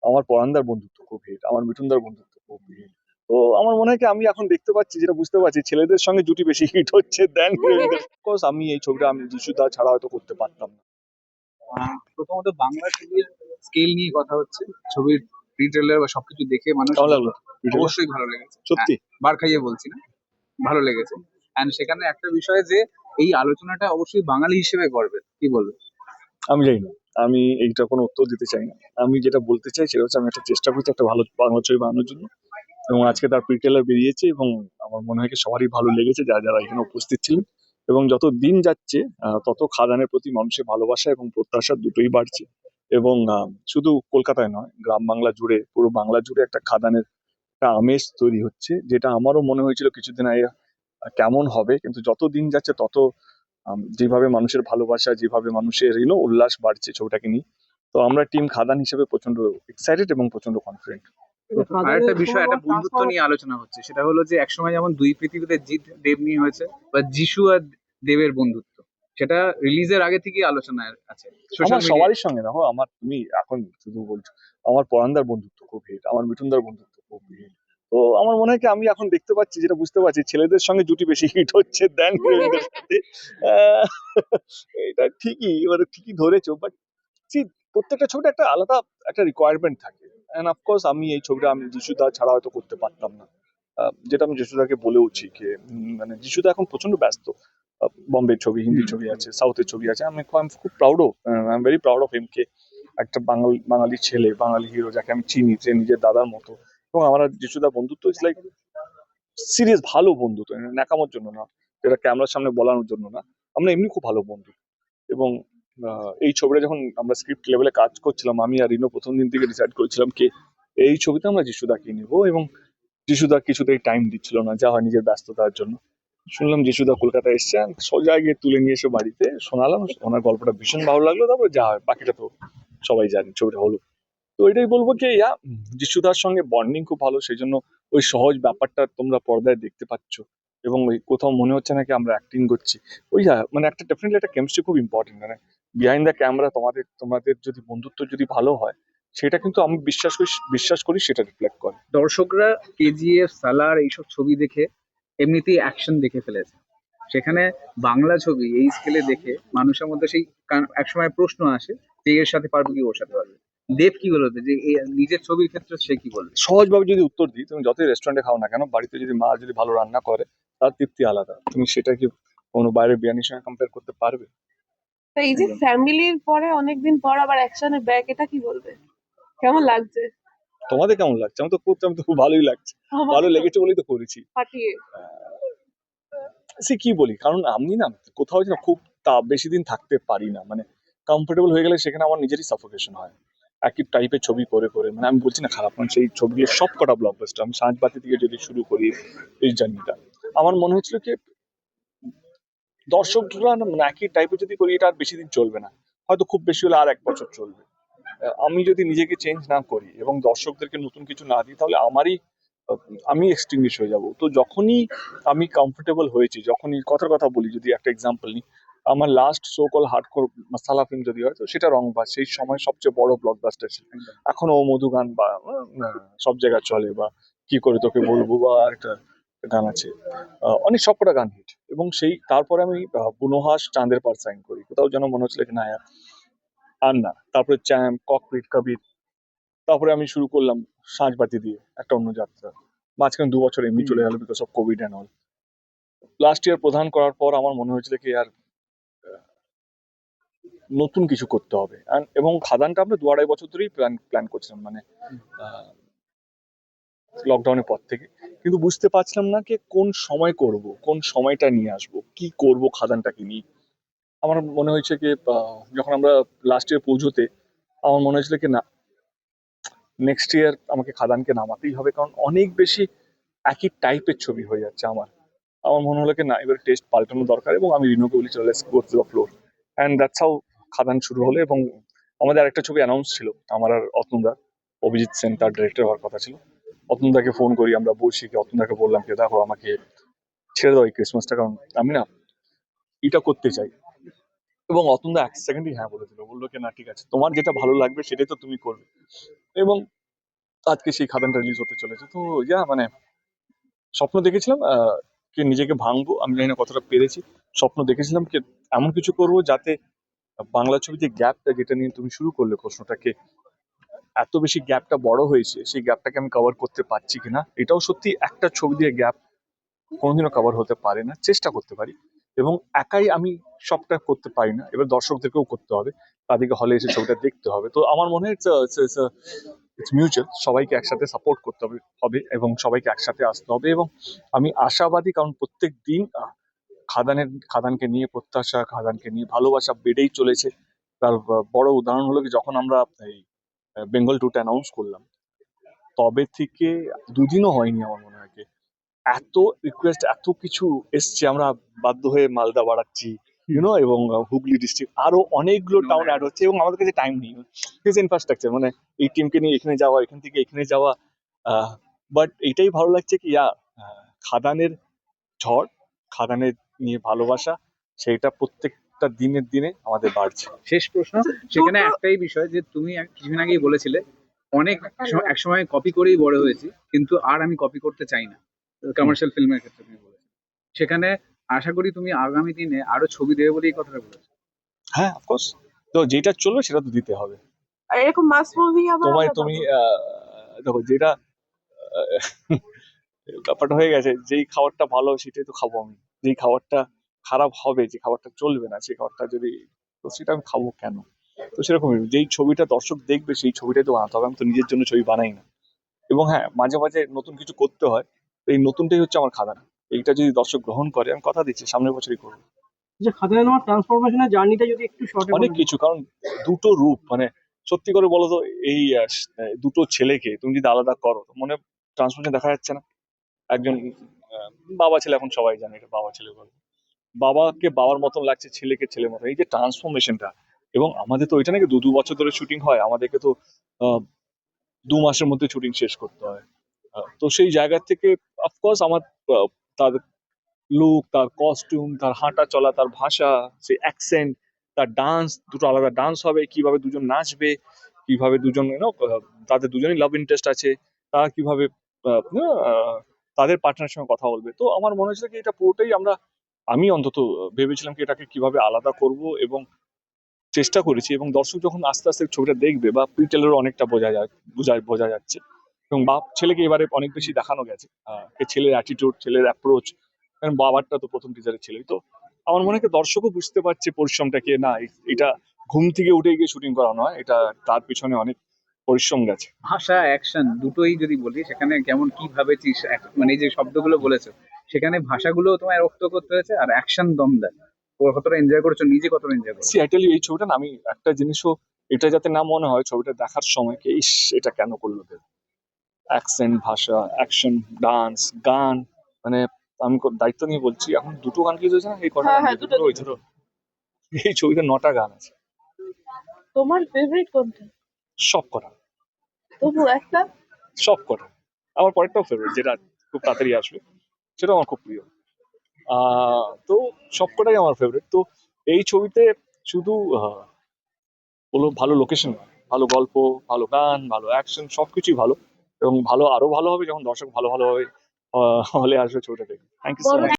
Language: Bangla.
আমার পরান্দার বন্ধুত্ব খুব হিট, আমার মিঠুনদার বন্ধুত্ব খুব হিট। তো আমার মনে হয় কি আমি এখন দেখতে পাচ্ছি, যেটা বুঝতে পারছি, ছেলেদের সঙ্গে জুটি বেশি হিট হচ্ছে দেন হিরোইনদের। কোর্স আমি এই ছবিটা আমি যিশুদা ছাড়া হয়তো করতে পারতাম না। প্রথমত বাংলা ছবির স্কেল নিয়ে কথা হচ্ছে। ছবির প্রি-ট্রেলার বা সবকিছু দেখে মানুষ কেমন লাগলো ভিডিওটা? অবশ্যই ভালো লেগেছে। হ্যাঁ, সত্যি বার খাইয়ে বলছি না, ভালো লেগেছে। এন্ড সেখানে একটা বিষয় যে এই আলোচনাটা অবশ্যই বাঙালি হিসেবে গর্বের, কি বলবো? আমি জানি না, আমি এইটা কোনো উত্তর দিতে চাই না। আমি যেটা বলতে চাই সেটা হচ্ছে আমি একটা চেষ্টা করছি একটা ভালো বাংলা ছবি বানানোর জন্য, এবং আজকে তার প্রিটেলার বেরিয়েছে এবং আমার মনে হয় কি সবারই ভালো লেগেছে, যারা যারা এখানে উপস্থিত ছিলেন। এবং যত দিন যাচ্ছে তত খাদানের প্রতি মানুষের ভালোবাসা এবং প্রত্যাশা দুটোই বাড়ছে। এবং শুধু কলকাতায় নয়, গ্রাম বাংলা জুড়ে, পুরো বাংলা জুড়ে একটা খাদানের একটা আমেজ তৈরি হচ্ছে, যেটা আমারও মনে হয়েছিল কিছুদিন আগে কেমন হবে, কিন্তু যত দিন যাচ্ছে তত যেভাবে মানুষের ভালোবাসা, যেভাবে মানুষের উল্লাস বাড়ছে ছবিটাকে নিয়ে। তো আমরা টিম খাদান হিসেবে প্রচন্ড এক্সাইটেড এবং প্রচন্ড কনফিডেন্ট। আরেকটা বিষয়, একটা বন্ধুত্ব নিয়ে আলোচনা হচ্ছে, সেটা হলো যে একসময় যেমন দুই পৃথিবীতে জিৎ দেব নিয়ে হয়েছে, বা যিশু আর দেবের বন্ধুত্ব, সেটা রিলিজের আগে থেকেই আলোচনায় আছে সোশ্যাল আমার মিডিয়ায়। সবারই সঙ্গে, দেখো আমার, তুমি এখন শুধু বলছো, আমার পরান্দার বন্ধুত্ব খুব হিট, আমার মিঠুনদার বন্ধুত্ব খুব হিট। তো আমার মনে হয় কি আমি এখন দেখতে পাচ্ছি, যেটা বুঝতে পারছি, ছেলেদের সঙ্গে জুটি বেশি হিট হচ্ছে দেন হিরোইনদের সাথে। আহ, এটা ঠিকই, এবারে ঠিকই ধরেছো, বাট প্রত্যেকটা ছবিটা একটা আলাদা একটা রিকোয়ারমেন্ট থাকে। এন্ড অফকোর্স আমি এই ছবিটা আমি যিশুদা ছাড়া হয়তো করতে পারতাম না। যেটা আমি যিশুদাকে বলেওছি যে মানে যিশুদা এখন প্রচন্ড ব্যস্ত। বম্বের ছবি, হিন্দি ছবি আছে, সাউথের ছবি আছে। আমি খুব proud of, I am very proud of him কে একটা বাঙালি ছেলে, বাঙালি হিরো যাকে আমি চিনি, যে নিজের দাদার মতো। এবং আমার আর যিশুদা বন্ধুত্ব ইজ লাইক সিরিয়াস ভালো বন্ধুত্ব, ন্যাকামোর জন্য না, যেটা ক্যামেরার সামনে বলানোর জন্য না। আমরা এমনি খুব ভালো বন্ধু। এবং এই ছবিটা যখন আমরা স্ক্রিপ্ট লেভেলে কাজ করছিলাম, আমি আর রিনো প্রথম দিন থেকে ডিসাইড করেছিলাম কি এই ছবিতে আমরা যিশুদাকে নেবো। এবং যিশুদা কিছুতেই টাইম দিচ্ছিল না, যা হয় নিজের ব্যস্ততার জন্য। শুনলাম যিশুদা কলকাতা এসছে, আমি সোজা গিয়ে তুলে নিয়ে এসে বাড়িতে শোনালাম, ওনার গল্পটা ভীষণ ভালো লাগলো। তারপরে যা হয় বাকিটা তো সবাই জানি, ছবিটা হলো। তো এটাই বলবো কি যিশুদার সঙ্গে বন্ডিং খুব ভালো, সেই জন্য ওই সহজ ব্যাপারটা তোমরা পর্দায় দেখতে পাচ্ছ। এবং ওই কোথাও মনে হচ্ছে না কি আমরা অ্যাক্টিং করছি। ওই মানে একটা ডেফিনেটলি একটা কেমিস্ট্রি খুব ইম্পর্টেন্ট, মানে বিহাইন্ড দ্য ক্যামেরা তোমাদের তোমাদের যদি বন্ধুত্ব যদি ভালো হয়, সেটা কিন্তু আমি বিশ্বাস করি সেটা রিফ্লেক্ট করে। দর্শকরা কেজিএফ, সালার এইসব ছবি দেখে এমনিতেই অ্যাকশন দেখে ফেলেছে। সেখানে বাংলা ছবি এই স্কেলে দেখে মানুষের মধ্যে সেই একসময় প্রশ্ন আসে যে এর সাথে পারবে কি, ওর সাথে পারবে। দেব কি বলবে যে নিজের ছবির ক্ষেত্রে সে কি বলবে? সহজভাবে যদি উত্তর দিই, তুমি যতই রেস্টুরেন্টে খাও না কেন, বাড়িতে যদি মা যদি ভালো রান্না করে, তার তৃপ্তি আলাদা। তুমি সেটা কি কোনো বাইরের বিরিয়ানির সঙ্গে কম্পেয়ার করতে পারবে? তো এই যে ফ্যামিলির পরে অনেকদিন পর আবার অ্যাকশনে ব্যাক, এটা কি বলবে? কেমন লাগছে? তোমাদের কেমন লাগছে? আমি তো করতে, আমি তো খুব ভালোই লাগছে। আমার ভালো তো লেগেছে বলেই তো করেছি। ফাটিয়ে। সে কি বলি, কারণ আমি না কোথাও যেন খুব বেশি দিন থাকতে পারি না, মানে কমফোর্টেবল হয়ে গেলে সেখানে আমার নিজেরই সাফোকেশন হয়। একই টাইপের ছবি করে করে, মানে আমি বলছি না খারাপ, মানে সেই ছবিগুলো সব কটা ব্লকবাস্টার। আমি সাঁঝবাতি থেকে যদি শুরু করি এই জার্নিটা, আমার মনে হচ্ছিল কি দর্শকরা না, মানে একই টাইপের যদি করি, এটা আর বেশি দিন চলবে না। হয়তো খুব বেশি হলে আর 1 বছর চলবে। আমি যদি নিজেকে চেঞ্জ না করি এবং দর্শকদেরকে নতুন কিছু না দিই, তাহলে আহ, আমি এক্সটিংগুইশ হয়ে যাব। তো যখনই আমি কমফোর্টেবল হয়েছি, যখনই কথার কথা বলি, যদি একটা এক্সাম্পল নিই, আমার লাস্ট সো কল হার্ডকোর মাসালা ফিল্ম যদি হয়, তো সেটা রংবাজ সেই সময় সবচেয়ে বড় ব্লকবাস্টার ছিল। এখনো ও মধু গান বা সব জায়গায় চলে, বা কি করে তোকে বলবো, বা একটা গান আছে, অনেক সবকটা গান হিট। এবং সেই তারপরে আমি বুনোহাস, চাঁদের পার সাইন করি, কোথাও যেন মনে হচ্ছিল কি না আর না। তারপরে চ্যাম্প, ককপিট, কবির। তারপরে আমি শুরু করলাম সাঁঝবাতি দিয়ে একটা অন্য যাত্রা। মাঝখানে 2 বছর এমনি চলে গেল because of Covid and all. Last year প্রধান করার পর আমার মনে হয়েছিল কি আর নতুন কিছু করতে হবে। এবং খাদানটা আমরা 2-2.5 বছর ধরেই প্ল্যান করছিলাম, মানে লকডাউনের পর থেকে। কিন্তু বুঝতে পারছিলাম না কি কোন সময় করব, কোন সময়টা নিয়ে আসব, কি করব খাদানটাকে নিয়ে। আমার মনে হয়েছে কি যখন আমরা লাস্ট ইয়ার পুজোতে, আমার মনে হয়েছিল কি না, নেক্সট ইয়ার আমাকে খাদানকে নামাতেই হবে, কারণ অনেক বেশি একই টাইপের ছবি হয়ে যাচ্ছে আমার। আমার মনে হলো কি না, এবার টেস্ট পাল্টানো দরকার। এবং আমি রিনোকে বলি চলে go to the floor, and that's how খাদান শুরু হলো। এবং আমাদের আরেকটা ছবি অ্যানাউন্স ছিল, আমার আর অতনুদা, অভিজিৎ সেন তার ডিরেক্টর হওয়ার কথা ছিল। অতনুদাকে ফোন করি, আমরা বসি, কি অতনুদাকে বললাম কি দেখো আমাকে ছেড়ে দাও এই ক্রিসমাসটা, কারণ আমি না এটা করতে চাই। এবং অতনুদা 1 সেকেন্ডই হ্যাঁ বলে দিল, বললো কি না ঠিক আছে, তোমার যেটা ভালো লাগবে সেটাই তো তুমি করবে। এবং আজকে সেই খাদানটা রিলিজ হতে চলেছে। তো মানে স্বপ্ন দেখেছিলাম কি নিজেকে ভাঙবো, আমি জানি না কতটা পেরেছি। স্বপ্ন দেখেছিলাম কি এমন কিছু করব যাতে বাংলা ছবিতে গ্যাপটা, যেটা নিয়ে তুমি শুরু করলে প্রশ্নটাকে, এত বেশি গ্যাপটা বড় হয়েছে, সেই গ্যাপটাকে আমি কভার করতে পারছি কিনা। এটাও সত্যি, একটা ছবি দিয়ে গ্যাপ কোনোদিনও কভার হতে পারে না, চেষ্টা করতে পারি। এবং একাই আমি সবটা করতে পারি না, এবার দর্শকদেরকেও করতে হবে, তাদেরকে হলে এসে ছবিটা দেখতে হবে। তো আমার মনে হয় ইটস মিউচুয়াল, সবাইকে একসাথে সাপোর্ট করতে হবে এবং সবাইকে একসাথে আসতে হবে। এবং আমি আশাবাদী, কারণ প্রত্যেক দিন খাদানকে নিয়ে প্রত্যাশা, খাদানকে নিয়ে ভালোবাসা বেড়েই চলেছে। তার বড় উদাহরণ হলো কি, যখন আমরা এই বেঙ্গল ট্যুরটা অ্যানাউন্স করলাম, তবে থেকে দুদিনও হয়নি আমার মনে হয়, এত রিকোয়েস্ট, এত কিছু এসছে, আমরা বাধ্য হয়ে মালদা বাড়াচ্ছি, এবং হুগলি ডিস্ট্রিক্ট আরো অনেকগুলো টাউন অ্যাড হচ্ছে, এবং আমাদের কাছে টাইম নেই। ইনফ্রাস্ট্রাকচার, মানে এই টিমকে নিয়ে এখানে যাওয়া, এখান থেকে এখানে যাওয়া। বাট এইটাই ভালো লাগছে কি খাদানের ঝড়, খাদানের নিয়ে ভালোবাসা, সেইটা প্রত্যেকটা দিনের দিনে আমাদের বাড়ছে। শেষ প্রশ্ন, সেখানে দুটো- একটাই বিষয় যে তুমি কিছুদিন আগেই বলেছিলে অনেক একসময় কপি করেই বড় হয়েছি, কিন্তু আর আমি কপি করতে চাই না, কমার্শিয়াল ফিল্মের ক্ষেত্রে তুমি বলেছো। সেখানে আশা করি তুমি আগামী দিনে আরো ছবি দেবে বলে এই কথাটা বলেছো। হ্যাঁ, অফকোর্স। তো যেটা চলবে সেটা তো দিতে হবে। আর এরকম মাস মুভি আবার আমরা তুমি পাবো। দেখো, যেটা ব্যাপারটা হয়ে গেছে, যেই খাবারটা ভালো সেটাই তো খাবো আমি। যেই খাবারটা খারাপ হবে, যে খাবারটা চলবে না, সেই খাবারটা যদি, তো সেটা আমি খাবো কেন? তো সেরকমই যেই ছবিটা দর্শক দেখবে সেই ছবিটাই তো বানাতে হবে, আমি তো নিজের জন্য ছবি বানাই না। এবং হ্যাঁ, মাঝে মাঝে নতুন কিছু করতে হয়, তো এই নতুনটাই হচ্ছে আমার খাদান। এইটা যদি দর্শক গ্রহণ করে, আমি কথা দিচ্ছি সামনের বছরই করবো। যে খাদানে তোমার ট্রান্সফরমেশনের জার্নিটা যদি একটু শর্টে অনেক কিছু, কারণ দুটো রূপ, মানে সত্যি করে বলো তো, এই দুটো ছেলেকে তুমি যদি আলাদা করো, তো মনে ট্রান্সফরমেশন দেখা যাচ্ছে না। একজন বাবা ছেলে, এখন সবাই জানে এটা বাবা ছেলে গল্প, বাবাকে বাবার মতন লাগছে, ছেলেকে ছেলের মতন, এই যে ট্রান্সফরমেশনটা। এবং আমাদের তো ওইটা নাকি দু দু বছর ধরে শুটিং হয়, আমাদেরকে তো আহ, 2 মাসের মধ্যে শুটিং শেষ করতে হয়। তো সেই জায়গা থেকে অফকোর্স আমার আহ, তার লুক, তার কস্টিউম, তার হাঁটা চলা, তার ভাষা, সেই অ্যাকসেন্ট, তার ডান্স, দুটো আলাদা ডান্স হবে, কিভাবে দুজন নাচবে, কিভাবে দুজন তাদের দুজনেই লাভ ইন্টারেস্ট আছে, তারা কিভাবে আহ, তাদের পার্টনারের সঙ্গে কথা বলবে। তো আমার মনে হচ্ছে কি এটা পুরোটাই আমি অন্তত ভেবেছিলাম কি এটাকে কিভাবে আলাদা করব, এবং চেষ্টা করেছি। এবং দর্শক যখন আস্তে আস্তে ছবিটা দেখবে, বা প্রিটেলেরও অনেকটা বোঝা যাচ্ছে। এবং বাপ ছেলেকে এবারে অনেক বেশি দেখানো গেছে, ছেলের অ্যাটিটিউড, ছেলের অ্যাপ্রোচ, কারণ বাবারটা তো প্রথম টিজারে ছিলই। তো আমার মনে হয় দর্শকও বুঝতে পারছে পরিশ্রমটাকে, না এটা ঘুম থেকে উঠে গিয়ে শুটিং করা নয়, এটা তার পিছনে অনেক পরিশ্রম গেছে। ভাষা, অ্যাকশন দুটোই যদি বলি, সেখানে কেমন কি ভাবেছিস, মানে এই যে শব্দগুলো বলেছো, সেখানে ভাষাগুলো তোমায় রপ্ত করতে হয়েছে, আর অ্যাকশন দম দেয়। ও কতটা এনজয় করেছো, নিজে কতটা এনজয় করেছো? সিয়াটেল এই ছবিটা না, আমি একটা জিনিসও, এটা যাতে না মনে হয় ছবিটা দেখার সময় কি ইস এটা কেন করলো, অ্যাকসেন্ট, ভাষা, অ্যাকশন, ডান্স, গান, মানে আমি দায়িত্ব নিয়ে বলছি, এখন দুটো গান কি হয়েছে না, এই কটা হ্যাঁ গান হ্যাঁ, দুটো দুটো হয়েছে তো। এই ছবিতে 9টা গান আছে, তোমার ফেভারিট কোনটা? সব কটা, তবু একটা। সব কটা। আমার পরেরটাও ফেভারিট, যেটা খুব তাড়াতাড়ি আসবে, সেটাও আমার খুব প্রিয়। তো সবকটাই আমার ফেভারিট। তো এই ছবিতে শুধু হলো ভালো লোকেশন, ভালো গল্প, ভালো গান, ভালো অ্যাকশন, সবকিছুই ভালো। এবং আরো ভালো হবে যখন দর্শক ভালোভাবে হলে আসবে ছবিটা দেখে। থ্যাংক ইউ সো বলো। মাচ।